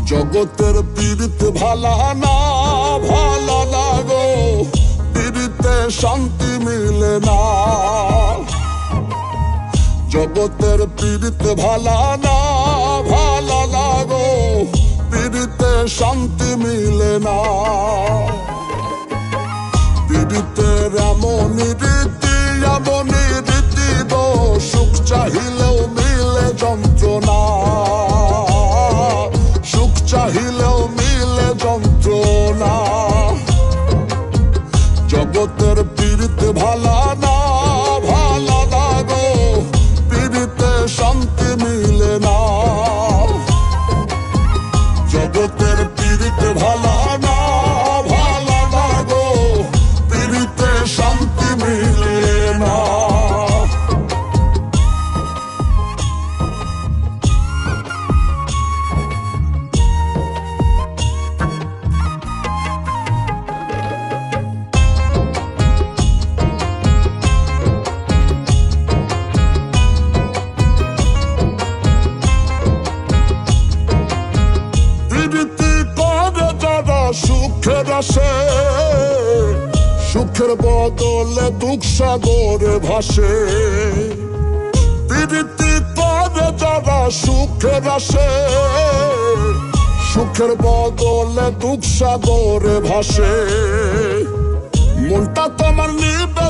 জগতের পীড়িত ভালা না, ভালা না গো, পীড়িতে শান্তি মিলে না। জগতের পীড়িত ভালা না, ভালা না গো, পীড়িতে শান্তি মিলে না। পীড়িতের এমনই রীতি, এমনই রীতি গো, সুখ চাহিলেও মিলে যন্ত্রণা, সুখ চাহিলেও মিলে যন্ত্রণা। জগতের পীড়িত ভালা না, ভালা না গো, পীড়িতে শান্তি মিলে না। জগতের পীড়িত ভালা না, ভালা না গো, পীড়িতে শান্তি মিলে না। সুখের আসে, সুখের বদলে দুঃখ সাগরে ভাসে। প্রীতি করে যারা সুখের আসে, সুখের বদলে দুঃখ সাগরে ভাসে। মনটা তোমার নিবে